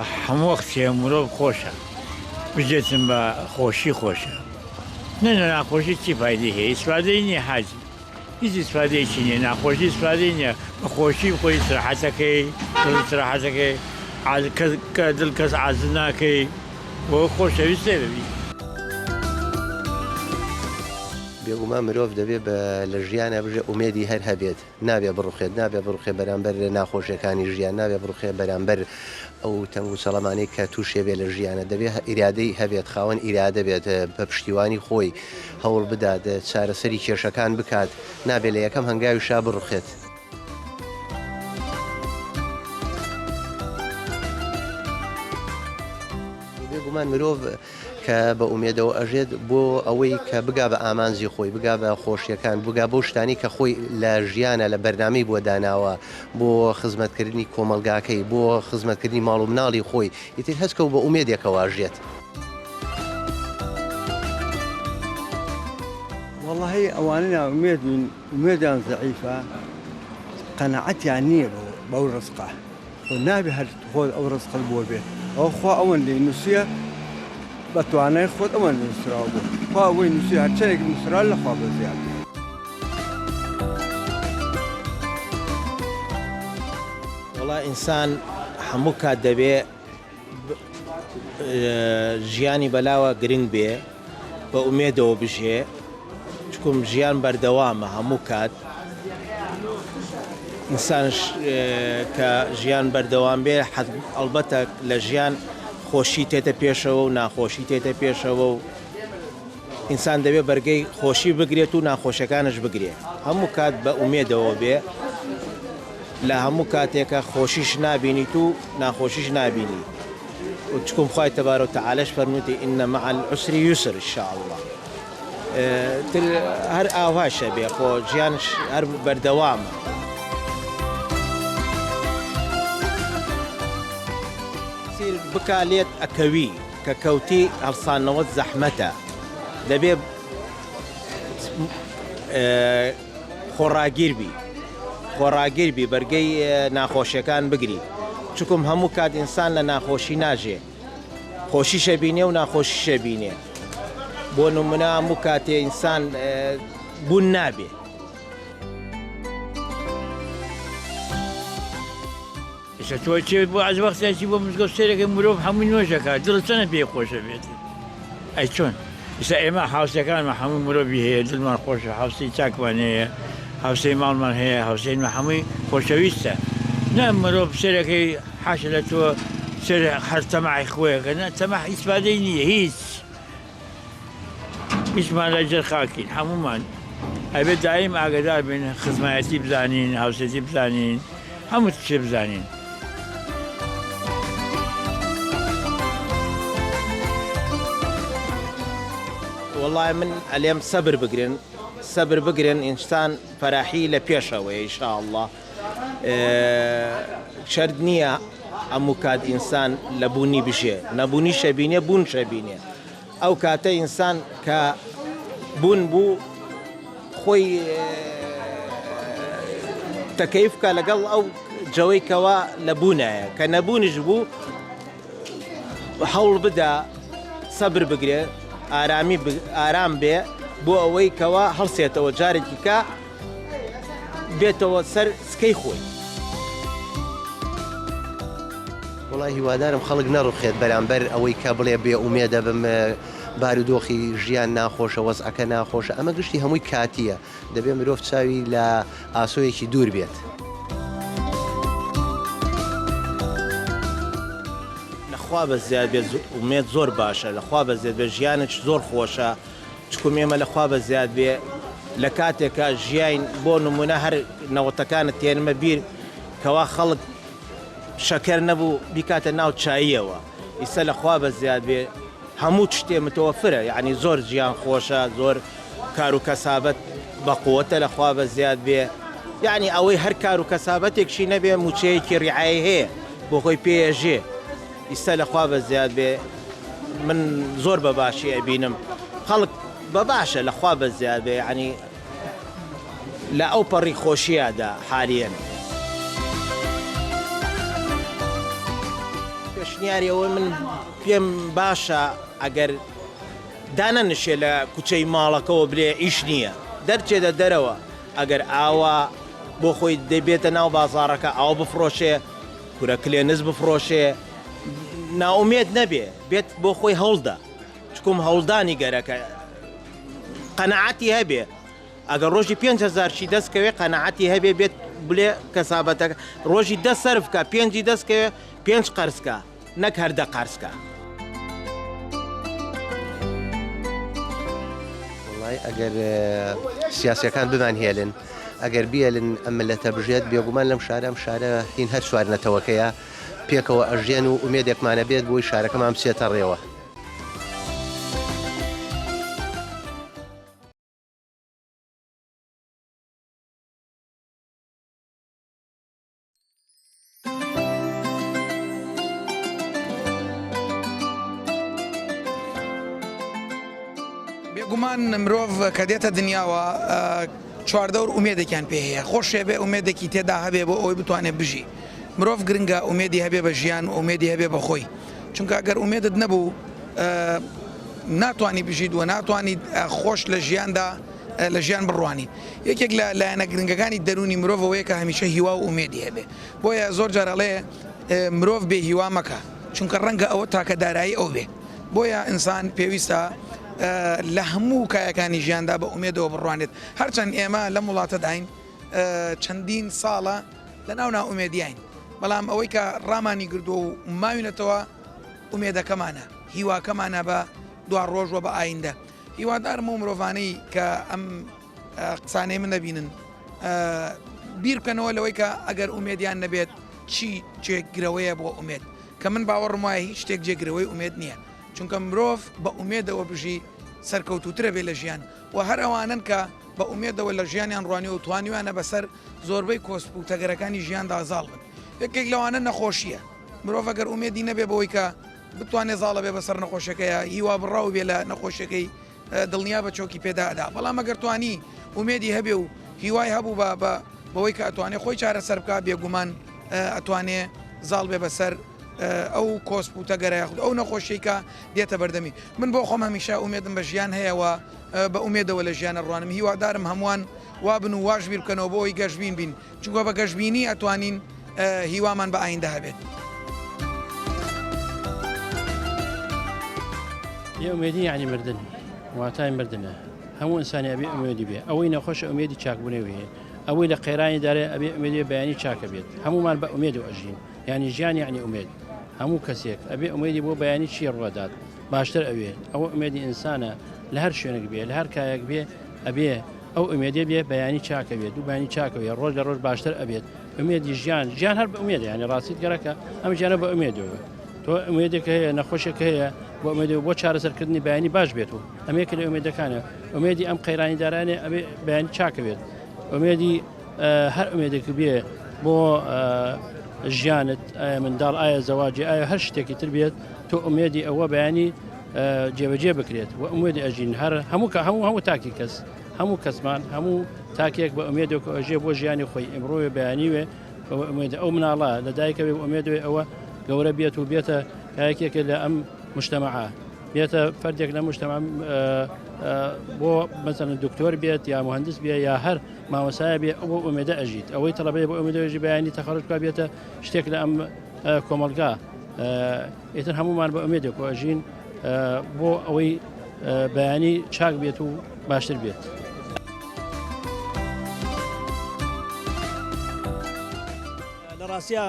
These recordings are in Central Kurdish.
هەموو وەختێ مرۆڤ خۆشە بژێتم بە خۆشی خۆشە نەنە ناخۆشی چی فایدەی هەیە ئیسفادەی نییە حاجی هیچ ئیسفادەیەکی نییە ناخۆشی ئیسفادەی نییە بە خۆشی خۆی استراحەتەکەی استراحەتەکەی کە دڵ کەس عازل ناکەی بۆ خۆشەویستێ ببی بێگومان مرۆڤ دەبێت لە ژیانە بژێ ئومێدی هەر هەبێت نابێ بڕوخێ بەرامبەر ناخۆشیەکانی ژیان نابێ بڕوخێ بەرامبەر ئەو تەنگ و سەڵەمانەی کە تووشێ بێ لە ژیانە دەبێت ئیرادەی هەبێت خاوەن ئیرادە بێت بە پشتیوانی خۆی هەوڵ بدات چارەسەری کێشەکان بکات نابێت لە یەکەم هەنگاوی شا بڕوخێت. بێگومان مرۆڤ کە بە ئومێدەوە ئەژێت بۆ ئەوەی کە بگا بە ئامانزی خۆی بگا بە خۆشیەکان بگا بۆ شتانی کە خۆی لە ژیانە لە بەرنامەی بۆ داناوە بۆ خزمەتکردنی کۆمەلگاکەی بۆ خزمەتکردنی ماڵ و مناڵی خۆی ئیتر هەستکەوت بە ئومێدێکەوە ئەژێت. والله ئەوانە ئومێدیان زەعیفە قەنەعەتیان نییە بەو ڕزقە نابێ هەر خۆت ئەو ڕزقت بۆ بێت ئەو خوا ئەوەندەی نووسیە بەتوانای خۆت ئەوەن نووسراوە بوو خوا ئەوەی نووسی هەرچەیەک نووسرا لەخوا بەزیاد. وڵا ئینسان هەموو کات دەبێ ژیانی بەلاوە گرنگ بێ بە ئومێدەوە بژێ چکم ژیان بەردەوامە هەموو کات ئینسانش کە ژیان بەردەوام بێ ئەڵبەتە لە ژیان خۆشی تێتە پێشەوە و ناخۆشی تێتە پێشەوە و ئینسان دەبێت بەرگەی خۆشی بگرێت و ناخۆشەکانش بگرێت هەموو کات بە ئومێدەوە بێ لە هەموو کاتێکە خۆشیش نابینیت و ناخۆشیش نابینی و چکم خوای تەبارەک و تەعالەش فەرمووی ئین مع العسر یسر ئینشاءالله هەر ئاواشە بێ خۆ ژیانش هەر بەردەوامە. بکالێت ئەکەوی کە کەوتی هەڵسانەوە زەحمەتە دەبێ خۆڕاگیربی بەرگەی ناخۆشیەکان بگری چکم هەموو کات ئینسان لە ناخۆشی ناژێ خۆشیشە بینێ و ناخۆشیشە بینێ بۆ نمونە هەموو کاتێ ئینسان بوون نابێ تۆ چێ بۆ ئەز وەختێکی بۆ مزگەوت سێرەکەی مرۆڤ هەمووی نوێژەکە دڵ چەنە پێ خۆشە بێت ئەی چۆن ئێستا ئێمە حوسەکانمە هەموو مرۆڤی هەیە دڵمان خۆشە هەوسەی چاکمان هەیە هەوسەی ماڵمان هەیە هەوسەیمە هەمووی خۆشەویستە نە مرۆڤ سێرەکەی حاشە لە تۆ سێر هەر تەمەعی خۆیەکە نە تەمەح ئیسفادەی نییە هیچمان لە جەر خاکین هەمومان ئەبێت دایم ئاگادار بین خزمایەتی بزانین هەوسەتی بزانین هەموو شتێ بزانین. والله من ئەلێم سەبر بگرن ئینسان فەراحی لە پێشەوەی ئینشاءالله شەرت نییە هەموو کات ئینسان لە بوونی بژێ نەبوونی شەبینێ بوون شەبینێ ئەو کاتە ئینسان کە بوون بوو خۆی تەکەیفکە لەگەڵ ئەو جەوەی کەوا لە بوونایە کە نەبوونیش بوو هەوڵ بدە سەبر بگرێ ئارام بێ بۆ ئەوەی کەوا هەڵسێتەوە جارێکی کە بێتەوە سەر سکەی خۆی. وڵای هیوادارم خەڵک نەڕوخێت بەرامبەر ئەوەی کە بڵێ بێ ئومێدە بم بارودۆخی ژیان ناخۆشە وەزعەکە ناخۆشە ئەمە گشتی هەمووی کاتیە دەبێت مرۆڤ چاوی لە ئاسۆیەکی دوور بێت. لەخوا بە زیاد بێ ئومێد زۆر باشە لەخوا بە زیاد بێ ژیانش زۆر خۆشە چکم ئێمە لەخوا بە زیاد بێ لە کاتێکە ژیان بۆ نمونە هەر نەوەتەکانت تێنمە بیر کەوا خەڵک شەکەر نەبوو بیکاتە ناو چاییەوە ئیستا لەخوا بە زیاد بێ هەموو شتێ متەوەفرە یعنی زۆر ژیان خۆشە زۆر کار و کەسابەت بەقووەتە لەخوا بە زیاد بێ یعنی ئەوەی هەر کار و کەسابەتێکشی نەبێ موچەیەکی ڕیعای هەیە بۆ خۆی پێژێ ئیستا لەخوا بە زیاد بێ من زۆر بە باشی ئەبینم خەڵک بە باشە لەخوا بە زیاد بێ یعنی لە ئەو پەڕی خۆشیەدا حالیەن پێشنیاریەوە من پێم باشە ئەگەر دانەنشێ لە کوچەی ماڵەکەەوە برێ ئیش نییە دەرچێتە دەرەوە ئەگەر ئاوا بۆ خۆی دەبێتە ناو بازارەکە ئاو بفرۆشێ کورە کلێنز بفرۆشێ ناومێت نەبێ بێت بۆ خۆی هەوڵدا چکم هەوڵدانی گەرەکە قەنەعەتی هەبێ ئەگەر ڕۆژی 5,000 دەستکەوێ قەنەعەتی هەبێ بێت بڵێ کەسابەتەکە ڕۆژی 10 سەرفکە 5 دەستکەوێ 5 قەرزکە نەک هەردە قەرزکە. وڵای ئەگەر سیاسەکان بمان هێلن ئەگەر بیێلن ئەم ملەتە بژێت بێگومان لەم شارە هین هەر سوارنەتەوەکەیە پێکەوە ئەژێن و ئومێدێکمانە بێت بۆی شارەکەمان بچێتە ڕێوە. بێگومان مرۆڤ کە دێتە دنیاوە چواردەور ئومێدێکیان پێ هەیە خۆشێ بێ ئومێدێکی تێدا هەبێ بۆ ئەوەی بتوانێت بژی مرۆڤ گرنگە ئومێدی هەبێ بە ژیان ئومێدی هەبێ بە خۆی چونکە ئەگەر ئومێدت نەبوو ناتوانانی بژیت و ناتوانیت خۆش لە ژیاندا لە ژیان بڕوانی یەکێک لە لایەنە گرنگەکانی دەرونی مرۆڤەوەیە کە هەمیشە هیوا و ئومێدی هەبێ بۆیە زۆر جارەڵێ مرۆڤ بێ هیوا مەکە چونکە ڕەنگە ئەوە تاکە دارایی ئەو بێ بۆیە ئینسان پێویستە لە هەموو کایەکانی ژیاندا بە ئومێدەوە بڕوانێت هەرچەند ئێمە لە وڵاتەداین چەندین ساڵە لە ناو ناوئومێدیین بەڵام ئەوەی کە ڕامانی گردووە و ماوینەتەوە ئومێدەکەمانە هیواکەمانە بە دوار ڕۆژوە بە ئایندە هیوادارم و مرۆڤانەی کە ئەم قسانەی من نەبینن بیر بکەنەوە لەوەی کە ئەگەر ئومێدیان نەبێت چی جێگرەوەیە بۆ ئومێد کە من باوەڕم وایە هیچ شتێک جێگرەوەی ئومێد نییە چونکە مرۆڤ بە ئومێدەوە بژی سەرکەوتوترە بێ لە ژیان و هەر ئەوانن کە بە ئومێدەوە لە ژیانیان ڕوانی و توانیوانە بەسەر زۆربەی کۆسپوتەگەرەکانی ژیاندا زاڵ بن یەکێک لەوانە نەخۆشیە مرۆڤ ئەگەر ئومێدی نەبێ بەوەی کە بتوانێت زاڵە بێ بەسەر نەخۆشەکەیە هیوا بڕاو بێ لە نەخۆشەکەی دڵنیا بە چۆکی پێدادا بەڵام ئەگەر توانی ئومێدی هەبێ و هیوای هەبوو بەوەی کە ئەتوانێت خۆی چارەسەر بکە بێگومان ئەتوانێ زاڵ بێ بەسەر ئەو کۆسپوتەگەرە یاخود ئەو نەخۆشیکە دێتە بەردەمی من بۆ خۆم هەمیشە ئومێدم بە ژیان هەیەەوە بە ئومێدەوە لە ژیانە ڕوانم هیوادارم هەمووان وابن و واش بیر بکەنەوە بۆەوەی گەشتبین بین چونکە بە گەشتبینی ئەتوانین هیوامان بە ئایندە هەبێت. ئومێدی یعنی مردن واتای مردنە هەموو ئینسانی ئەبێ ئومێدی بێ ئەوەی نەخۆشە ئومێدی چاکبوونەوە هەیە ئەوەی لە قەیرانی دارێ ئەبێ ئومێدی بەیانی چاکە بێت هەمومان بە ئومێد و ئەژین یعنی ژیان یعنی ئومێد هەموو کەسێک ئەبێ ئومێدی بۆ بەیانی چی ڕوادات باشتر ئەوێ ئەوە ئومێدی ئینسانە لە هەر شوێنێک بێ لە هەر کایەک بێ ئەبێ ئەو ئومێدی بێ بەیانی چاکە بێت دوو بەیانی چاکەوێ ڕۆژ لە ڕۆژ باشتر ئەبێت ئومێدی ژیان هەر بە ئومێد یعنی ڕاستیت گەرەکە ئەم ژیانە بە ئومێدەوە تۆ ئومێدێک هەیە نەخۆشێک هەیە بۆ ئومێدەوە بۆ چارەسەرکردنی بەیانی باش بێت و ئەمێکە لە ئومێدەکانە ئومێدی ئەم قەیرانی دارانێ ئەبێ بەیانی چاکە بێت ئومێدی هەر ئومێدێک بێ بۆ ژیانت ئایا منداڵ ئایا زەواجی ئایا هەر شتێکی تر بێت تۆ ئومێدی ئەوە بەیانی جێبەجێ بکرێت و ئومێدی ئەژین هەر هەموو تاکی کەس هەموو کەسمان هەموو تاکێک بە ئومێدێک ئەژێ بۆ ژیانی خۆی ئەمڕۆوێ بەیانیوێ ئومێد ئەو مناڵە لە دایکەوێ ئومێدوێ ئەوە گەورە بێت و بێتە یەکێک لە ئەم مجتەمەعە بێتە فەردێک لە مجتەمە بۆ مەسەڵەن دکتۆر بێت یا مهندس بێ یا هەر مامۆسایە بێ ئەو ئومێدە ئەژیت ئەوەی تەڵەبەیە بۆ ئومێدەژی بەیانی تەخەڕج بکە بێتە شتێک لە ئەم کۆمەلگا ئیتر هەمومان بە ئومێدێک و ئەژین بۆ ئەوەی بەیانی چاک بێت و باشتر بێت. لە ڕاستیە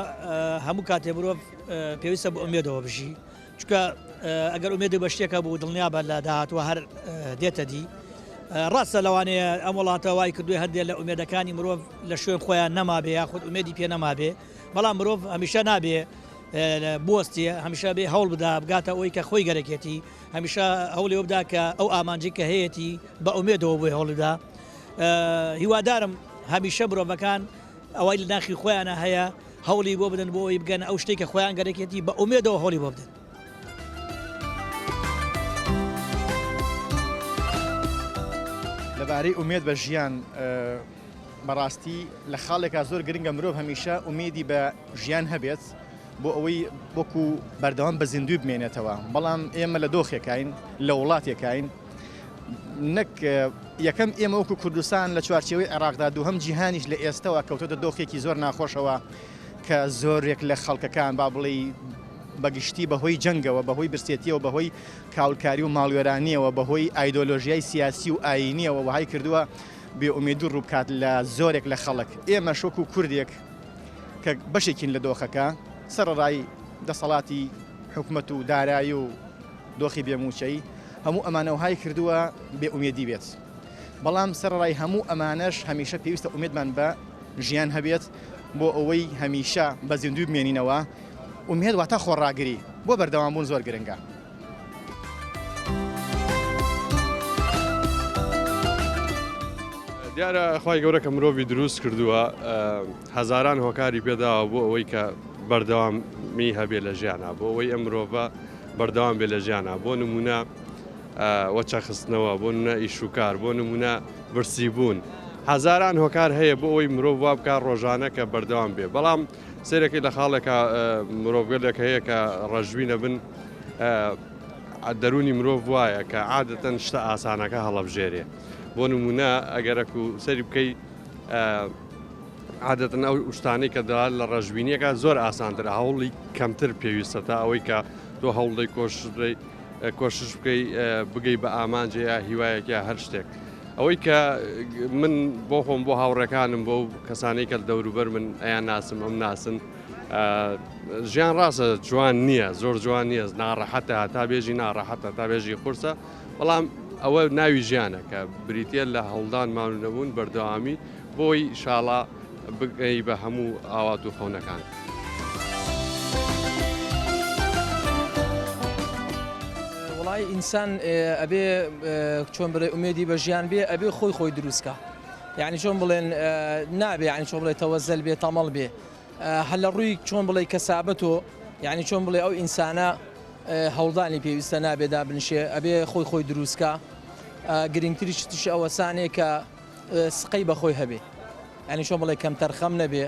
هەموو کاتێ مرۆڤ پێویستە بە ئومێدەوە بژی چونکە ئەگەر ئومێدی بە شتێکە بوو دڵنیا بە لە داهاتوە هەر دێتە دی ڕاستە لەوانەیە ئەم وڵاتە وای کردوی هەندێک لە ئومێدەکانی مرۆڤ لە شوێن خۆیان نەمابێ یاخود ئومێدی پێ نەمابێ بەڵام مرۆڤ هەمیشە نابێ بستیە هەمیشە بێ هەوڵ بدا بگاتە ئەوەی کە خۆی گەرەکێتی هەمیشە هەوڵی بدا کە ئەو ئامانجی کە هەیەی بە ئومێدەوە بۆی هەوڵدا هیوادارم هەمیشە مرۆڤەکان ئەوەی لە ناخی خۆیانە هەیە هەوڵی بۆ بدەن بۆ ئەوی بگەن ئەو شتێکە خۆیان گەرەکێتی بە ئومێدەوە هەوڵی بۆ بدەن. لەبارەی ئومێد بە ژیان بەڕاستی لە خاڵێکا زۆر گرنگە مرۆڤ هەمیشە ئومێدی بە ژیان هەبێت بۆ ئەوەی وەکو بەردەوام بە زیندوی بمێنێتەوە بەڵام ئێمە لە دۆخێکین لە وڵاتێکین نەک یەکەم ئێمە وەکو کوردستان لە چوارچێوەی عێراقدا دووهەم جیهانیش لە ئێستەوە کەوتۆتە دۆخێکی زۆر ناخۆشەوە کە زۆرێک لە خەڵکەکان با بڵێ بەگشتی بەهۆی جەنگەوە بەهۆی برسێتیەوە بەهۆی کاولکاری و ماڵوێرانیەوە بەهۆی ئایدۆلۆژیای سیاسی و ئاینیەوە وهای کردووە بێئومێدی ڕووبکات لە زۆرێک لە خەڵک ئێمە شۆک و کوردێک کە بەشێکین لە دۆخەکە سەرڕای دەسەڵاتی حکومەت و دارایی و دۆخی بێموچەی هەموو ئەمانە وهای کردووە بێئومێدی بێت بەڵام سەرڕای هەموو ئەمانەش هەمیشە پێویستە ئومێدمان بە ژیان هەبێت بۆ ئەوەی هەمیشە بە زیندوی بمێنینەوە ئومێد واتە خۆڕاگری بۆ بەردەوامبوون زۆر گرنگە. دیارە خی گەورە کە مرۆڤی دروست کردووە هەزاران هۆکاری پێداوە بۆ ئەوەی کە بەردەوامی هەبێ لە ژیانە بۆ ئەوەی ئەم مرۆڤە بەردەوام بێ لە ژیانە بۆ نمونە وەچەخستنەوە بۆ نمونە ئیشوکار بۆ نمونە برسیبوون هەزاران هۆکار هەیە بۆ ئەوەی مرۆڤ وا بکات ڕۆژانە کە بەردەوام بێ بەڵام سێرەکەی لە خاڵێکە مرۆڤگەلێک هەیە کە ڕەژوینە بن دەرونی مرۆڤ وایە کە عادەتەن شتە ئاسانەکە هەڵەبژێرێ بۆ نمونە ئەگەرەک و سەری بکەی عادەتەن ئەو شتانەی کە دەڵات لە ڕەژبینیەکە زۆر ئاسانتر هەوڵی کەمتر پێویستە تا ئەوەی کە تۆ هەوڵدەی کۆشش بکەی بگەی بە ئامانجەیە هیوایەکە هەر شتێک ئەوەی کە من بۆ خۆم بۆ هاوڕەکانم بۆ کەسانەی کە دەوروبەر من ئەیان ناسم ئەم ناسن ژیان ڕاستە جوان نییە زۆر جوان نییە ناڕەحەتە تا بێژی ناڕەحەتە تا بێژی قورسە بەڵام ئەوە ناوی ژیانە کە بریتە لە هەوڵدان ماون نەبوون بەردەوامی بۆی شاڵا بگەی بە هەموو ئاوات و خەونەکان. وڵای ئینسان ئەبێ چۆن بڵێ ئومێدی بە ژیان بێ ئەبێ خۆی دروستکە یعنی چۆن بڵێن نابێ یعنی چۆن بڵێ تەوەزەل بێ تەمەڵ بێ هەل لە ڕووی چۆن بڵێ کەسابەتۆ یعنی چۆن بڵێ ئەو ئینسانە هەوڵدانی پێویستە نابێدا بنشێ ئەبێ خۆی دروستکە گرنگتری شتیش ئەوەسانێک کە سقەی بەخۆی هەبێ ینی چۆن بڵێ کەم تەرخەم نەبێ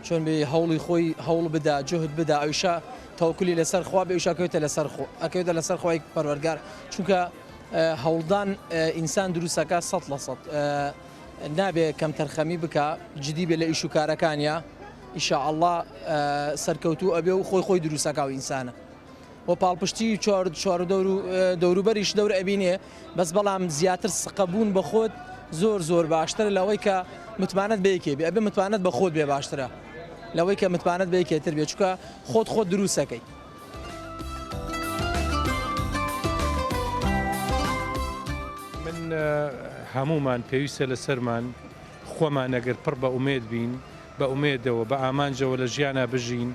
چۆن بێ هەوڵی خۆی هەوڵ بدا جهد بدا ئەویشە تەوکلی لەسەر خوا بێ ئەویشەکەوێتە لەسەر خۆ ئەکەوێتە لەسەر خۆی پەروەردگار چونکە هەوڵدان ئینسان دروستەکە 100% نابێ کەم تەرخەمی بکە جدی بێ لە ئیش و کارەکانیە ئیشاءالله سەرکەوتوو ئەبێ و خۆی دروستەکە و ئینسانە بۆ پاڵپشتی چوار دەوروبەریش دەور ئەبینێ بەس بەڵام زیاتر سقەبوون بە خۆت زۆر باشترە لەوەی کە متمانەت بەیەکێ بێ ئەبێ متمانەت بە خۆت بێ باشترە لەوەی کە متمانەت بەیەکێتر بێ چونکە خۆت دروستەکەی. من هەمومان پێویستە لەسەرمان خۆمان ئەگەر پڕ بە ئومێد بین بە ئومێدەوە بە ئامانجەوە لە ژیانە بژین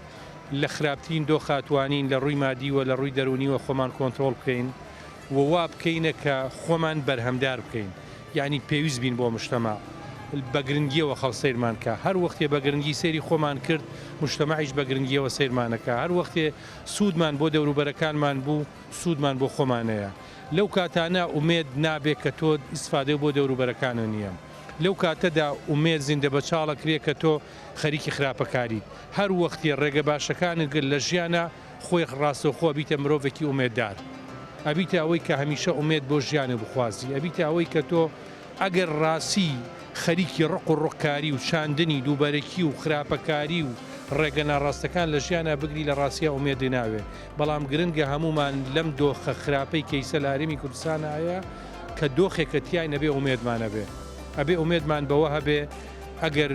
لە خراپترین دۆخاتوانین لە ڕووی مادیوە لە ڕووی دەرونیوە خۆمان کۆنتترۆل بکەین ووا بکەینە کە خۆمان بەرهەمدار بکەین یعنی پێویست بین بۆ مشتەما بە گرنگیەوە خەڵ سیرمان کە هەر وەختێ بە گرنگی سەیری خۆمان کرد مشتەماعیش بە گرنگیەوە سیرمانەکە هەر وەختێ سوودمان بۆ دەوروبەرەکانمان بوو سوودمان بۆ خۆمانەیە لەو کاتانە ئومێد نابێت کە تۆ ئیسفادە بۆ دەوروبەرەکانە نییە لەو کاتەدا ئومێد زیندە بە چاڵە کرێ کە تۆ خەریکی خراپەکاریت هەر وەختی ڕێگە باشەکانت گرت لە ژیانە خۆی ڕاستەوخۆ بیتە مرۆڤێکی ئومێددار ئەبیتە ئەوەی کە هەمیشە ئومێد بۆ ژیانە بخوازی ئەبیتە ئەوەی کە تۆ ئەگەر ڕاستی خەریکی ڕق و ڕقکاری و شاندنی دووبارەکی و خراپەکاری و ڕێگە ناڕاستەکان لە ژیانە بگری لە ڕاستیە ئومێدی ناوێ بەڵام گرنگە هەمومان لەم دۆخە خراپەی کەیسە لە هەرێمی کوردستانە هەیە کە دۆخێکە تیای نەبێ ئومێدمانە بێ ئەبێ ئومێدمان بەوە هەبێ ئەگەر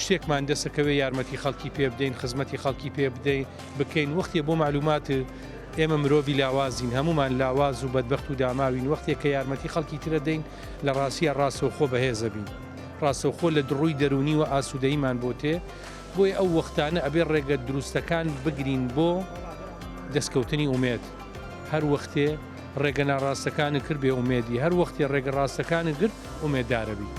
شتێکمان دەسەکەوێ یارمەتی خەڵکی پێ بدەین خزمەتی خەڵکی پێ بدەین بکەین وەختێ بۆ معلومات ئێمە مرۆڤی لاوازین هەمومان لاواز و بەدبەخت و داماوین وەختێک کە یارمەتی خەڵکی ترە دەین لە ڕاستیە ڕاستەوخۆ بەهێزە بین ڕاستەوخۆ لە دڕووی دەرونی و ئاسوودەیمان بۆ تێ بۆی ئەو وەختانە ئەبێ ڕێگە دروستەکان بگرین بۆ دەستکەوتنی ئومێد هەر وەختێ ڕێگە ناڕاستەکانی کرد بێ ئومێدی هەر وەختی ڕێگە ڕاستەکانی گرت ئومێددارەبی.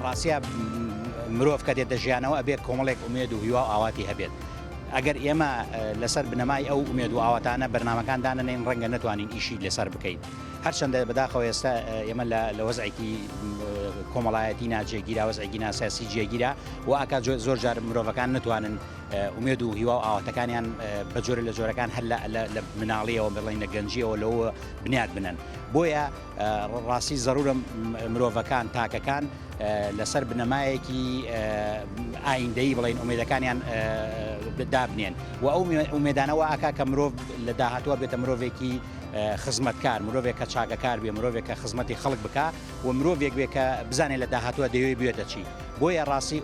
ڕاستە مرۆڤ کە دێتە ژیانەوە ئەبێت کۆمەڵێک ئومێد و هیوا ئاواتی هەبێت ئەگەر ئێمە لەسەر بنەمای ئەو ئومێد و ئاواتانە بەرنامەکان دانەنێن ڕەنگە نتوانین ئیشی لەسەر بکەین هەرچەندە بەداخەوە ئێستا ئێمە لە وەزعێکی کۆمەڵایەتی ناجێگیرا وەزعێکی ناسیاسی جێگیرا و ئاکات زۆر جار مرۆڤەکان نتوانن ئومێد و هیوا و ئاواتەکانیان بە جۆرە لە جۆرەکان هەر لە مناڵیەوە بڵین لە گەنجیەوە لەوە بنیاد بنن بۆیە ڕاستی زەرورە مرۆڤەکان تاکەکان لەسەر بنەمایەکی ئایندەی بڵین ئومێدەکانیان دابنێن و ئەو ئومێدانەوە ئاکا کە مرۆڤ لە داهاتوە بێتە مرۆڤێکی خزمەتکار مرۆڤێک کە چاکەکار بێ مرۆڤێک کە خزمەتی خەڵک بکە و مرۆڤێک بێ کە بزانێت لە داهاتوە دەیەوێت بێتە چی بۆیە ڕاستی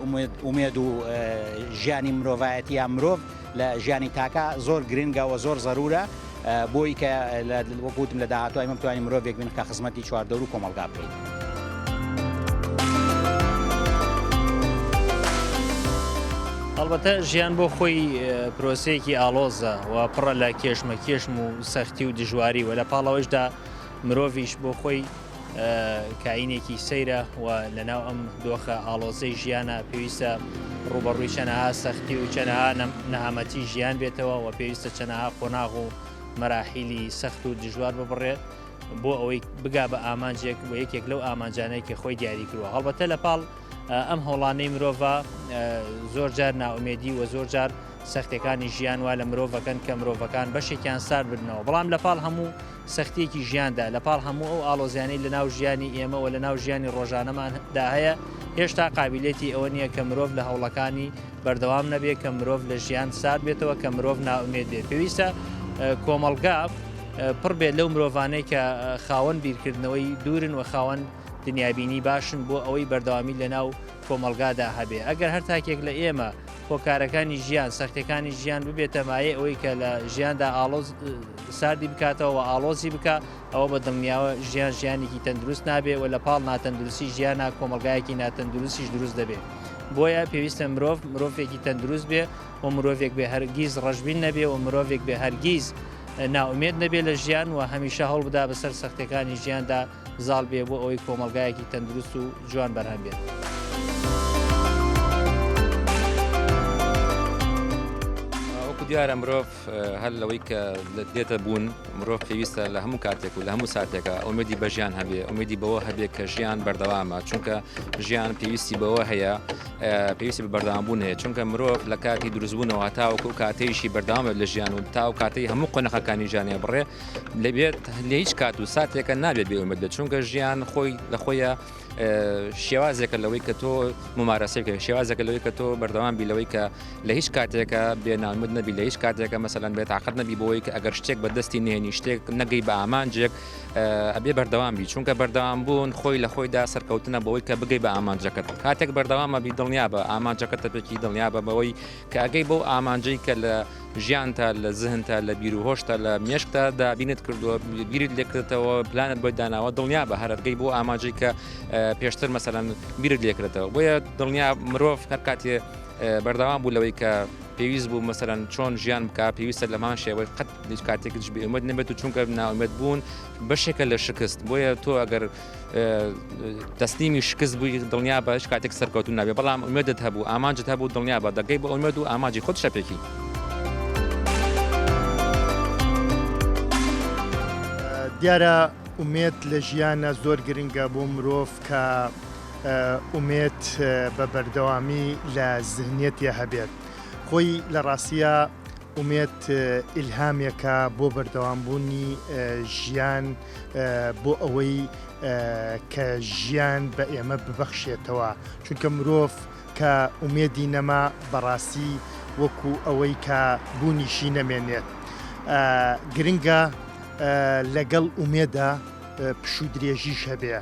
ئومێد و ژیانی مرۆڤایەتی یا مرۆڤ لە ژیانی تاکە زۆر گرنگە و زۆر زەرورە بۆی کە وەکوتم لە داهاتوە ئێمە بتوانین مرۆڤێک بین کە خزمەتی چواردەور و کۆمەلگا بکەین. ئەڵبەتە ژیان بۆ خۆی پرۆسەیەکی ئالۆزە و پڕە لە کێشمە کێشم و سەختی و دژواری و لە پاڵەوەشدا مرۆڤیش بۆ خۆی کاینێکی سەیرە و لەناو ئەم دۆخە ئالۆزەی ژیانە پێویستە ڕوبەڕووی چەنەها سەختی و چەنەها نەهامەتی ژیان بێتەوە و پێویستە چەنەها قۆناغ و مەراحیلی سەخت و دژوار ببڕێت بۆ ئەوەی بگا بە ئامانجێک بۆ یەکێک لەو ئامانجانەی کە خۆی دیاری کردووە هەڵبەتە لە پاڵ ئەم هەوڵانەی مرۆڤ زۆر جار ناومێدی و زۆر جار سەختەکانی ژیان وا لە مرۆڤەکەن کە مرۆڤەکان بەشێکیان سار بنەوە بەڵام لە پاڵ هەموو سەختیەکی ژیاندا لە پاڵ هەموو ئەو ئالۆزیانەی لە ناو ژیانی ئێمە و لە ناو ژیانی ڕۆژانەماندا هەیە هێشتا قابلیەتی ئەوە نییە کە مرۆڤ لە هەوڵەکانی بەردەوام نەبێت کە مرۆڤ لە ژیان سار بێتەوە کە مرۆڤ ناومێد بێت پێویستە کۆمەڵگا پڕ بێت لەو مرۆڤانەی کە خاوەن بیرکردنەوەی دوورن و خاوەن دنیابینی باشن بۆ ئەوەی بەردەوامی لە ناو کۆمەلگادا هەبێ ئەگەر هەر تاکێک لە ئێمە هۆکارەکانی ژیان سەختەکانی ژیان ببێتە مایە ئەوەی کە لە ژیاندا ئالۆز ساردی بکاتەوە ئالۆزی بکە ئەوە بە دڵنیاوە ژیانێکی تەندروست نابێ و لە پاڵ ناتەندروستی ژیانە کۆمەلگایەکی ناتەندروستیش دروست دەبێت بۆیە پێویستە مرۆڤێکی تەندروست بێ و مرۆڤێک بێ هەرگیز ڕەشبین نەبێ و مرۆڤێک بێ هەرگیز ناومێد نەبێ لە ژیان و هەمیشە هەڵ بدا بەسەر سەختەکانی ژیاندا زاڵ بێ بۆ ئەوەی کۆمەلگایەکی تەندروست و جوان بەرهەم بێت. دیارە مرۆڤ هەر لەوەی کە دێتە بوون مرۆڤ پێویستە لە هەموو کاتێک و لە هەموو ساتێکە ئومێدی بە ژیان هەبێ ئومێدی بەوە هەبێت کە ژیان بەردەوامە چونکە ژیان پێویستی بەوە هەیە پێویستی بە بەردەوامبوون هەیە چونکە مرۆڤ لە کاتی دروستبوونەوە تاوەکو کاتەیشی بەردەوامە لە ژیان و تاو کاتەی هەموو قۆنەخەکانی ژیانێ بڕێ لەبێت لە هیچ کات و ساتێکە نابێت بێ ئومێد چونکە ژیان خۆی لە خۆیە شێوازێکە لەوەی کە تۆ ممارەسەیەکە شێوازێکە لەوەی کە تۆ بەردەوام بی لەوەی کە لە هیچ کاتێکە بێ ناومێد نەبی لە هیچ کاتێکە مەسەلەن بێت تاقەت نەبی بۆی کە ئەگەر شتێک بەدەستی نهێنی شتێک نەگەی بە ئامانجێک ئەبێ بەردەوام بی چونکە بەردەوام بوون خۆی لە خۆیدا سەرکەوتنە بەوەی کە بگەی بە ئامانجەکەت کاتێک بەردەوامە بی دڵنیا بە ئامانجەکەتە پێکی دڵنیا بە بەوەی کە ئەگەی بۆ ئامانجەی کە لە ژیانتە لە زهنتە لە بیر و هۆشتە لە مێشکتە دابینت کردووە بیرت لێکردێتەوە پلانت بۆی داناوە دڵنیا بە هەرگەی بۆ ئامانجەی کە پێشتر مەسەلەن بیرت لێکرێتەوە بۆیە دڵنیا مرۆڤ هەر کاتێ بەردەوام بوو لەوەی کە پێویست بوو مەسەلەن چۆن ژیان بکە پێویستە لەمان شێوەی قەت هیچ کاتێکش بێ ئومێد نەبێت و چونکە ناومێد بوون بەشێکە لە شکست بۆیە تۆ ئەگەر تەسلیمی شکست بووی دڵنیا بە هیچ کاتێک سەرکەوتون نابێت بەڵام ئومێدت هەبوو ئامانجت هەبوو دڵنیا بە دەگەی بە ئومێد و ئامانجی خۆت شەپێکی دیارە ئومێد لە ژیانە زۆر گرنگە بۆ مرۆڤ کە ئومێد بە بەردەوامی لە زهنیەتە هەبێت خۆی لە ڕاستیە ئومێد ئیلهامێکە بۆ بەردەوامبوونی ژیان بۆ ئەوەی کە ژیان بە ئێمە ببەخشێتەوە چونکە مرۆڤ کە ئومێدی نەما بەڕاستی وەکو ئەوەی کە بوونیشی نەمێنێت گرنگە لەگەڵ ئومێدا پشوو درێژیش هەبێ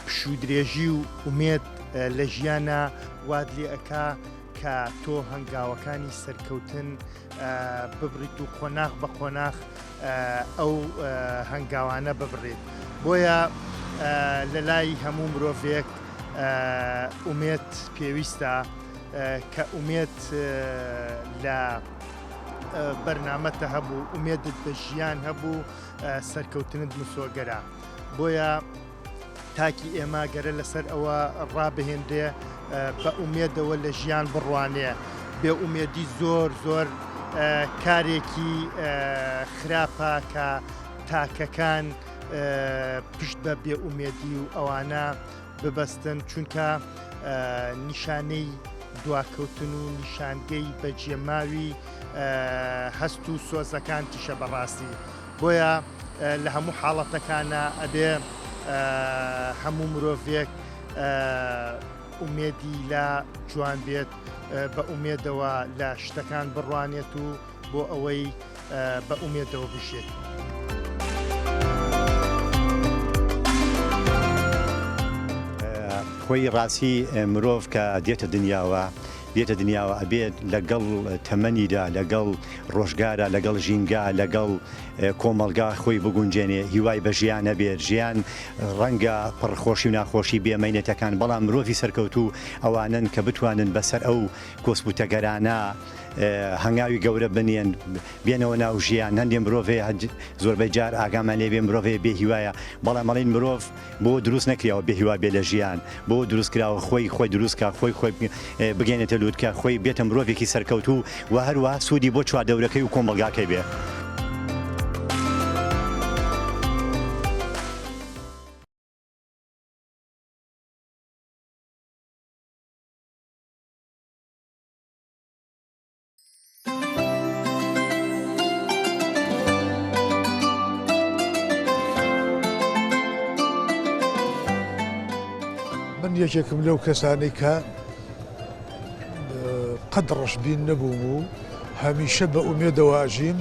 پشوو درێژی و ئومێد لە ژیانە واد لێ ئەکا کە تۆ هەنگاوەکانی سەرکەوتن ببڕیت و خۆناغ بە خۆناغ ئەو هەنگاوانە ببڕێت بۆیە لە لای هەموو مرۆڤێک ئومێد پێویستە کە ئومێد لە بەرنامەتە هەبوو ئومێدت بە ژیان هەبوو سەرکەوتنت مسۆگەرە بۆیە تاکی ئێمە گەرە لەسەر ئەوە ڕابهێنرێ بە ئومێدەوە لە ژیان بڕوانێ بێ ئومێدی زۆر کارێکی خراپە کە تاکەکان پشت بە بێئومێدی و ئەوانە ببەستن چونکە نیشانەی دواکەوتن و نیشانگەی بەجێماوی هەست و سۆزەکان تیشە بەڕاستی بۆیە لە هەموو حاڵەتەکانە ئەبێ هەموو مرۆڤێک ئومێدی لە جوان بێت بە ئومێدەوە لە شتەکان بڕوانێت و بۆ ئەوەی بە ئومێدەوە بژێت. خۆی ڕاستی مرۆڤ کە دێتە دنیاوە ئەبێت لەگەڵ تەمەنیدا لەگەڵ ڕۆژگارە لەگەڵ ژینگا لەگەڵ کۆمەلگا خۆی بگونجێنێ هیوای بە ژیانە بێت ژیان ڕەنگە پڕخۆشی و ناخۆشی بێمەینەتەکان بەڵام مرۆڤی سەرکەوتوو ئەوانن کە بتوانن بەسەر ئەو کۆسبوتەگەرانە هەنگاوی گەورە بنێن بێنەوە ناو ژیان هەندێک مرۆڤێ زۆربەی جار ئاگامان لێبێ مرۆڤێ بێ هیوایە بەڵام مەڵین مرۆڤ بۆ دروست نەکراوە بێ هیوا بێ لە ژیان بۆ دروست کراوە خۆی دروستکە خۆی بگەێنێتە لووتکە خۆی بێتە مرۆڤێکی سەرکەوتوو و هەروە سوودی بۆ چواردەورەکەی و کۆمەلگاکەی بێ. من یەکێکم لەو کەسانەی کە قەت ڕەشبین نەبووم و هەمیشە بە ئومێدەوە ئاژیم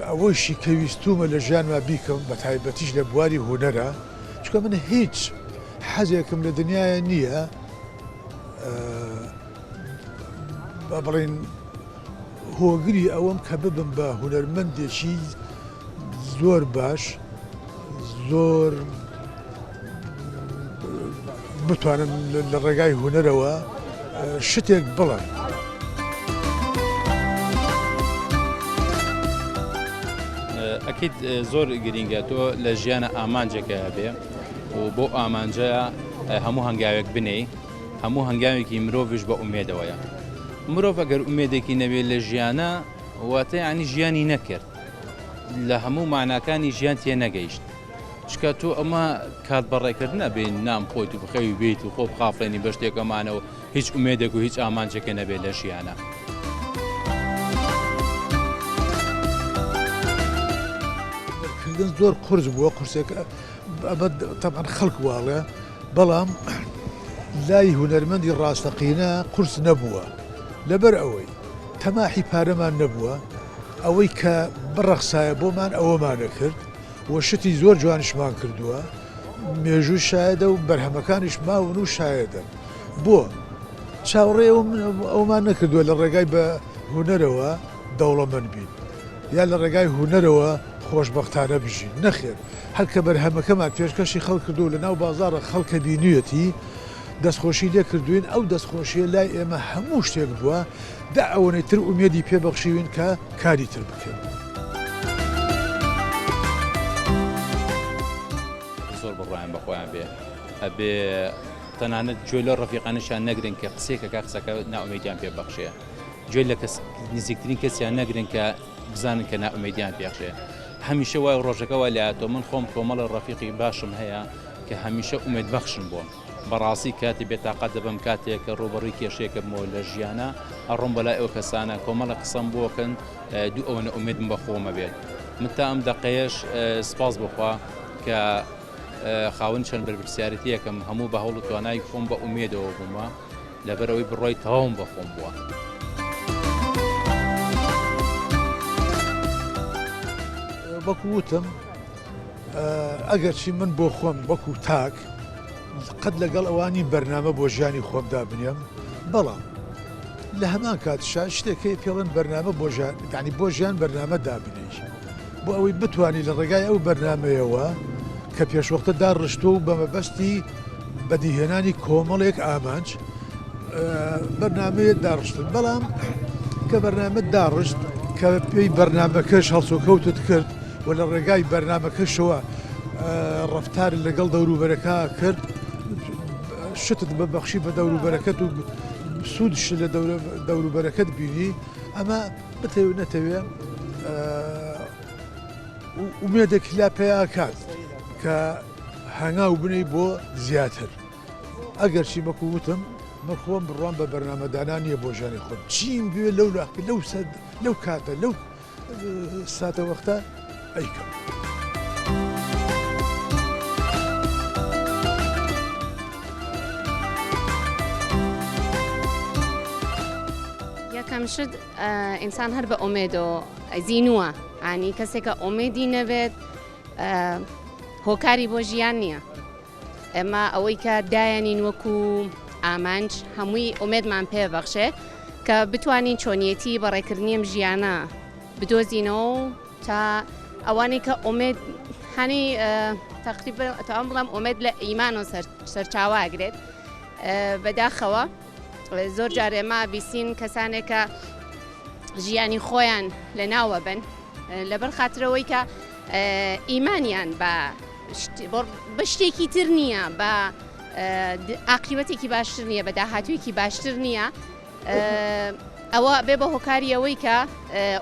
ئەوەیشی کەویستومە لە ژیانما بیکەم بە تایبەتیش لە بواری هونەرە چونکە من هیچ حەزێکم لە دنیاە نییە بڵێن هۆگری ئەوەم کە ببم بە هونەرمەندێکی زۆر باش زۆر بتوانم لە ڕێگای هونەرەوە شتێک بڵێم. ئەکید زۆر گرینگە تۆ لە ژیانە ئامانجێکە بێ و بۆ ئامانجەیە هەموو هەنگاوێک بنێ هەموو هەنگاوێکی مرۆڤش بە ئومێدەوەیە مرۆڤ ئەگەر ئومێدێکی نەبێت لە ژیانە واتە ینی ژیانی نەکرد لە هەموو معناکانی ژیان تێ نەگەیشت چکە تۆ ئەمە کات بەڕێکردنە بێن نام خۆیت و بخەوی بێت و خۆ بخافرێنی بە شتێکەمانەوە هیچ ئومێدێک و هیچ ئامانجێکە نەبێت لە ژیانە. زۆر قورس بووە قورسێک ئەمە تەمان خەڵک واڵێ بەڵام لای هونەرمەندی ڕاستەقینە قورس نەبووە لەبەر ئەوەی تەماحی پارەمان نەبووە ئەوەی کە بڕەخسایە بۆمان ئەوەمانە کرد وە شتی زۆر جوانشمان کردووە مێژوو شایەدە و بەرهەمەکانیش ماون و شایەدە بۆ چاوەڕێ ئەومان نەکردووە لە ڕێگای بە هونەرەوە دەوڵەمەند بین یا لە ڕێگای هونەرەوە خۆشبەختانە بژین نەخێر هەرکە بەرهەمەکەمان پێشکەشی خەڵک کردو لە ناو بازارە خەڵکە بینویەتی دەستخۆشی لێ کردوین ئەو دەستخۆشیە لای ئێمە هەموو شتێک بووە دا ئەوەی تر ئومێدی پێبەخشیوین کە کاری تر بکەین. زۆر بڕایان بەخۆیان بێ ئەبێ تەنانەت گوێ لە ڕەفیقانیشیان نەگرن کە قسێکەکە قسەکە ناومێدیان پێبەخشێ گوێ لە نزیکترین کەسیان نەگرن کە بزانن کە ناومێدیان پێخشێ هەمیشە وای ڕۆژەکەەوە لاتۆ من خۆم کۆمەڵە ڕەفیقی باشم هەیە کە هەمیشە ئومێد بەخشن بووم بەڕاستی کاتی بێتاقەت دەبم کاتێک کە ڕوبەڕووی کێشەیەکە بمەوە لە ژیانە ئەڕۆم بەلای ئەو کەسانە کۆمەڵە قسەم بۆکەن دوو ئەوەنە ئومێدم بە خۆمە بێت من تا ئەم دەقەیەش سپاس بخوا کە خاوەن چەند بەرپرسیارەتیەکەم هەموو بە هەوڵ و توانای خۆم بە ئومێدەوە بوومە لەبەرەوەی بڕۆی تەواوم بە خۆم بووە. وەکو وتم ئەگەرچی من بۆ خۆم وەکو تاک قەت لەگەڵ ئەوانی بەرنامە بۆ ژیانی خۆمدا بنێم بەڵام لە هەمان کاتشا شتێکی پێڵن بەرنامە بۆ ژیانی بۆ ژیان بەرنامە دابنێ بۆ ئەوەی بتوانانی لە ڕێگای ئەو بەرنمەیەوە کە پێشوەختە داڕشتۆ و بەمەبەستی بەدیهێنانی کۆمەڵێک ئامانج بەرنمەیە داڕشتن بەڵام کە بەرنامە داڕشت کە پێی بەرنمەکەش هەڵسۆکەوتت کرد و لە ڕێگای بەرنمەکەشەوە ڕفتار لەگەڵ دەوروبەرەکە کرد شتت بەبەخشی بە دەوروبەرەکەت و سوودش لە دەوروبەرەکەت بینی ئەمە بتەوێت نەتەوێت ومێدێک لا پێیاکات کە هەنگاو بنی بۆ زیاتر ئەگەر چی مەکو وتم مەخۆم بڕوان بە بەرنامەدانانیە بۆ ژیانی خۆم چیم بوێ لەو کاتە لەو ساتە وەختە ئەیکەم. یەکەم شت ئینسان هەر بە ئۆمێد و زیینووە ئانی کەسێکە ئۆمێدی نەبێت هۆکاری بۆ ژیان نییە. ئێمە ئەوەی کە دایانین وەکو ئامانج هەمووی ئۆمێدمان پێبەخشێ کە بتوانین چۆنیەتی بەڕێکردنی ئەم ژیانە بدۆزینەوە تا ئەوانەی کە ئۆمێد هەنی تقریبا تەواو بڵام ئۆمێد لە ئیمان و سەرچاواگرێت بەداخەوە زۆر جار ئێمە بیسین کەسانێکە ژیانی خۆیان لە ناوە بن لەبەر خاترەوەی کە ئیمانیان بە شتێکی تر نییە بە عاقیبەتێکی باشتر نییە بە داهاتوویەکی باشتر نییە ئەوە بێ بە هۆکاری ئەوەی کە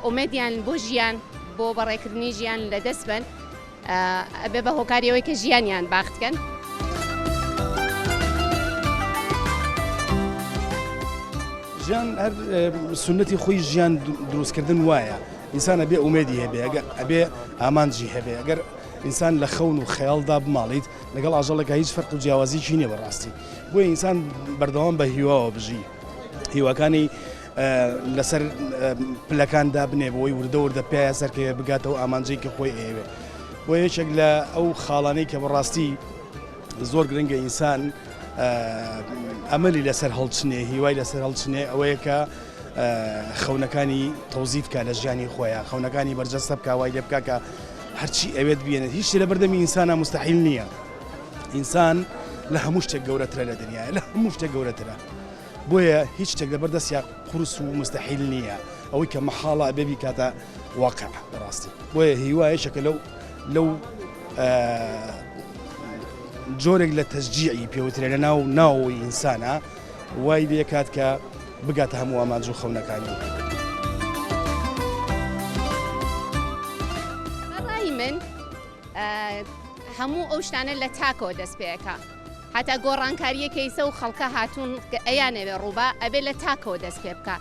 ئۆمێدیان بۆ ژیان بۆ بەڕێکردنی ژیان لە دەست بن بێ بە هۆکاری ئەوەی کە ژیانیان باختکەن. ژیان هەر سنەتی خۆی ژیان دروستکردن وایە ئینسان ئەبێ ئومێدی هەبێ ئەبێ ئامانجی هەبێ ئەگەر ئینسان لە خەون و خەیاڵدا بماڵیت لەگەڵ ئاژەڵێکە هیچ فەرق و جیاوازیی نییە بەڕاستی بۆیە ئینسان بەردەوام بە هیواوە بژی هیواکانی لەسەر پلەکاندا بنێ بۆی وردە وردە پێیە سەرکەوێ بگاتەوە ئامانجەی کە خۆی ئێوێ بۆ یەکێک لە ئەو خاڵانەی کە بەڕاستی زۆر گرنگە ئینسان ئەمەلی لەسەر هەڵچنێ هیوای لەسەر هەڵچنێ ئەوەیە کە خەونەکانی تەوزیف بکە لە ژیانی خۆیان خەونەکانی بەرجەستە بکە وای لێ بکە کە هەرچی ئەوێت بێنێت هیچ لە بەردەمی ئینسانە مستحیل نییە ئینسان لە هەموو شتێک گەورەترە لە دنیاە لە هەموو شتێک گەورەترە بۆیە هیچ شتێک لە بەردەستیا قورس و مستحیل نییە ئەوەی کە مەحاڵە بێبی کاتە واقع بەڕاستی بۆیە هیوایەشەکە لەو جۆرێک لە تەشجیعی پێوترێ لە ناوەوەی ئینسانە وای دەکات کە بگاتە هەموو ئامانج و خەونەکانی. بەڕای من هەموو ئەو شتانە لە تاکەوە دەست پێەکە هەتا گۆڕانکاریە کەیسە و خەڵکە هاتوون ئەیانەوێ ڕووبا ئەبێ لە تاکەوە دەست پێ بکە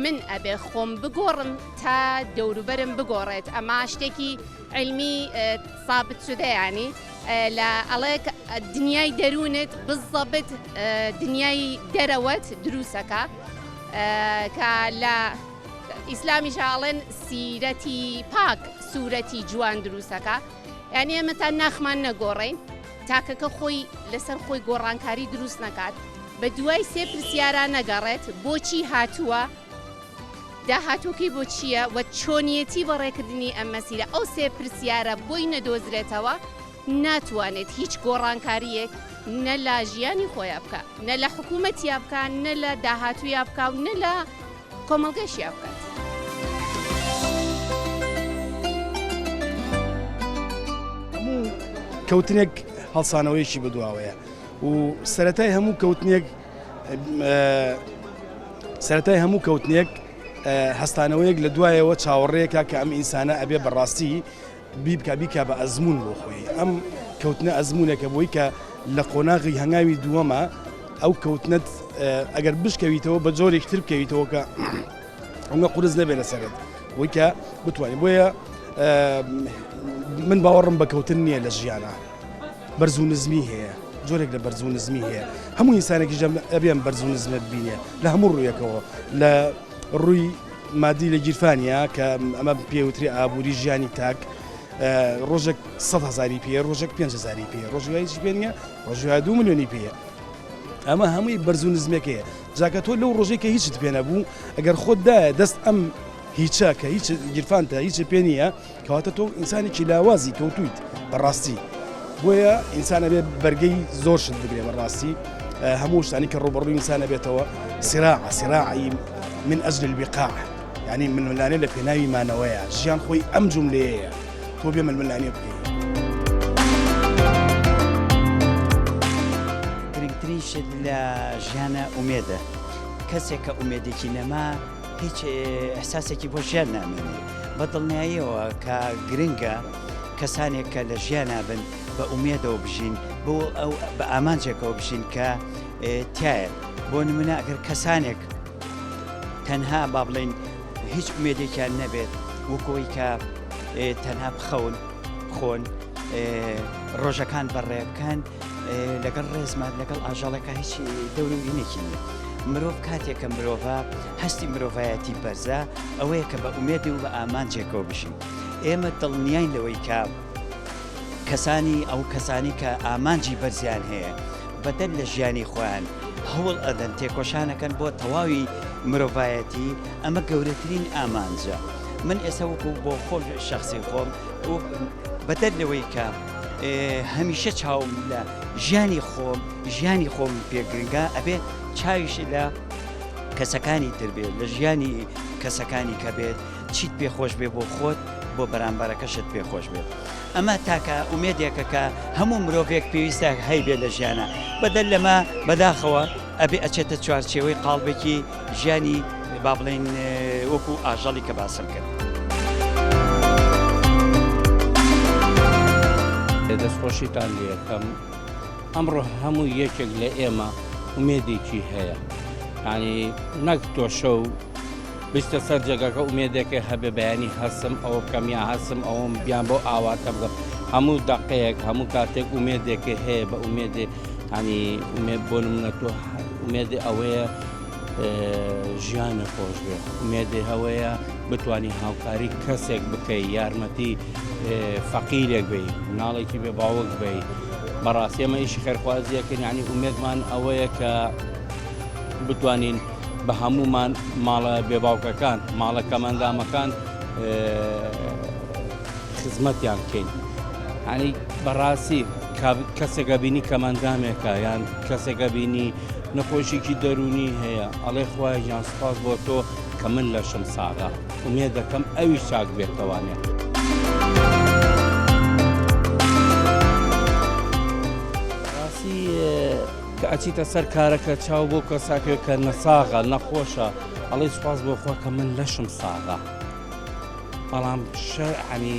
من ئەبێ خۆم بگۆڕم تا دەوروبەرم بگۆڕێت ئەمە شتێکی علمی ثابت شدەیانی لە ئەڵێک دنیای دەروونت بزەبت دنیای دەرەوەت دروستەکە کە لە ئیسلامی شاڵێن سیرەتی پاک سوورەتی جوان دروستەکە یعنی ئێمەتان ناخمان نەگۆڕین تاکەکە خۆی لەسەر خۆی گۆڕانکاری دروست نەکات بە دوای سێ پرسیارە نەگەڕێت بۆچی هاتووە داهاتووکەی بۆ چییە و چۆنیەتی بەڕێکردنی ئەم مەسیرە ئەو سێ پرسیارە بۆی نەدۆزرێتەوە ناتوانێت هیچ گۆڕانکاریەک نە لە ژیانی خۆیان بکە نە لە حکوومەتیا بکە نە لە داهاتوویا بکە و نە لە کۆمەڵگەشیا بکات. هەموو کەوتنێک هەڵسانەوەیشی بەدواوەیە و سەرەتای هەموو کەوتنێک هەستانەوەیەک لە دوایەوە چاوەڕێیەکە کە ئەم ئینسانە ئەبێ بەڕاستی بیکە بە ئەزمون بۆ خۆی ئەم کەوتنە ئەزمونێکە بۆی کە لە قۆناغی هەنگاوی دووەمە ئەو کەوتنت ئەگەر بشکەویتەوە بە جۆرێک تر بکەویتەوە کە ئەوگە قورس نەبێ لەسەرت بۆی کە بتوانین بۆیە من باوەڕم بە کەوتن نییە لە ژیانە بەرز و نزمی هەیە جۆرێک لە بەرز و نزمی هەیە هەموو ئینسانێکی ئەبێن بەرز و نزمت بینێ لە هەموو ڕوویەکەوە لە ڕووی مادی لە گیرفانیە کە ئەمە پێوتری ئابووری ژیانی تاک ڕۆژێک 100,000 پێ ڕۆژێک 5,000 پێ ڕۆژهیچ پێنیە ڕۆژهای 2 ملیۆنی پێە ئەمە هەمووی بەرز و نزمێکەیە جاکە تۆ لەو ڕۆژێک کە هیچت پێ نەبوو ئەگەر خۆتدایە دەست ئەم هیچە کە هیچ گیرفانتە هیچ پێ نییە کەواتە تۆ ئینسانێکی لاوازی کەوتویت بەڕاستی بۆیە ئینسانە بێ بەرگەی زۆر شت بگرێ بەڕاستی هەموو شتانی کە ڕوبەڕووی ئینسانە بێتەوە سراعی من ئەجل البقاع يعني من ملانێ لە پێناوی مانەوەیە ژیان خۆی ئەم جوملەیەیە تۆ بێ ململانێ بکەی گرنگترین شت لە ژیانە ئومێدە کەسێک کە ئومێدێکی نەما هیچ ئەحساسێکی بۆ ژیان نامێنێ بە دڵنیاییەوە کە گرنگە کەسانێک کە لە ژیانە بن بە ئومێدەوە بژین بۆ ئەو بە ئامانجێکەوە بژین کە تایە بۆ نمونە ئەگەر کەسانێک تەنها با بڵێن هیچ ئومێدێکیان نەبێت وەکەوەی کە تەنها بخۆن ڕۆژەکان بەڕێ بکەن لەگەڵ ڕێزمان لەگەڵ ئاژەڵەکە هیچ دەوروینێکی نیە مرۆڤ کاتێکە مرۆڤە هەستی مرۆڤایەتی بەرزە ئەوەیە کە بە ئومێدی و بە ئامانجێکەوە بشین ئێمە دڵنیاین لەوەی کە کەسانی کە ئامانجی بەرزیان هەیە بەدەل لە ژیانی خۆیان هەوڵ ئەدەن تێکۆشانەکەن بۆ تەواوی مرۆڤایەتی ئەمە گەورەترین ئامانجە من ئێستا وەکو بۆ خۆم شخصی خۆم بەدەل لەوەی کە هەمیشە چاوم لە ژیانی خۆم پێگرنگە ئەبێ چاویش لە کەسەکانی تر بێت لە ژیانی کەسەکانی کە بێت چیت پێخۆش بێ بۆ خۆت بۆ بەرامبەرەکەشت پێخۆش بێت ئەمە تاکە ئومێدێکە کە هەموو مرۆڤێک پێویستە هەیبێت لە ژیانە بەدەل لەمە بەداخەوە ئەبێ ئەچێتە چوارچێوەی قاڵبێکی ژیانی با بڵێن وەکو ئاژەڵی کە باسم کرد دەستخۆشیتان لێ یەکەم ئەمڕۆ هەموو یەکێک لە ئێمە ئومێدێکی هەیە ینی نەک تۆشە و بستە سەر جێگەکە ئومێدێکی هەبێ بەیانی هەستم ئەوە کەمیا هەستم ئەوم بیان بۆ ئاواتە بگەم هەموو دەقەیەک هەموو کاتێک ئومێدێکی هەیە بە ئومێدێ ینی ئومێد بۆ نمونە تۆ ئومێدێ ئەوەیە ژیانە خۆش بێ ئومێدێ هەوەیە بتانی هاوکاری کەسێک بکەی یارمەتی فەقیرێک بی مناڵێکی بێ باوەک بی بەڕاستی ئەمە ئیشی خێرخوازیەکەن ینی ئومێدمان ئەوەیە کە بتوانین بە هەمومان ماڵە بێباوکەکان ماڵە کەمەندامەکان خزمەتیان بکەین ینی بەڕاستی کەسێکە بینی کەمەندامێکە یان کەسێکە بینی نەخۆشیکی دەرونی هەیە ئەڵێ خوای ژیان سوپاس بۆ تۆ کە من لەشم ساغا ئومێد دەکەم ئەوی چاک بێتەوانێت ڕاستی کە ئەچیتە سەر کارەکە چاو بۆ کەساکە کە نەساغا نەخۆشە ئەڵێ سوپاس بۆ خوا کە من لەشم ساغا بەڵام عنی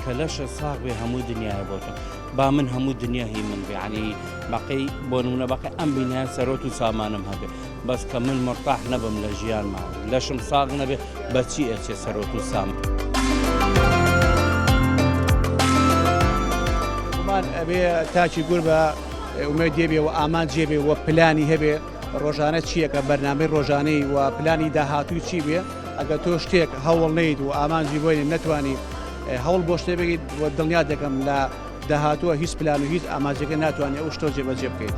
کە لەشە ساغ بێ هەموو دنیاە بۆتە با من هەموو دنیا هی من بێ عنی بەقی بۆ نمونە بەقی ئەم بینایە سەرۆت و سامانم هەبێ بەس کە من مرتاح نەبم لە ژیانما لەشم ساغ نەبێ بەچی ئەچێ سەرۆت و سام ئەبێ تاچی گور بە ئومێد دێبێ و ئامان جێبێ و پلانی هەبێ ڕۆژانە چیەکە بەرنامەی ڕۆژانەی و پلانی داهاتووی چی بێ ئەگە تۆ شتێک هەوڵ نیت و ئامانجی بۆی نەتوانی هەوڵ بۆ شتێ بگیت و دڵنیا دەکەم لە داهاتووە هیچ پلان و هیچ ئاماجەکە ناتوانێت ئەو شتۆ جێبەجێ بکەیت.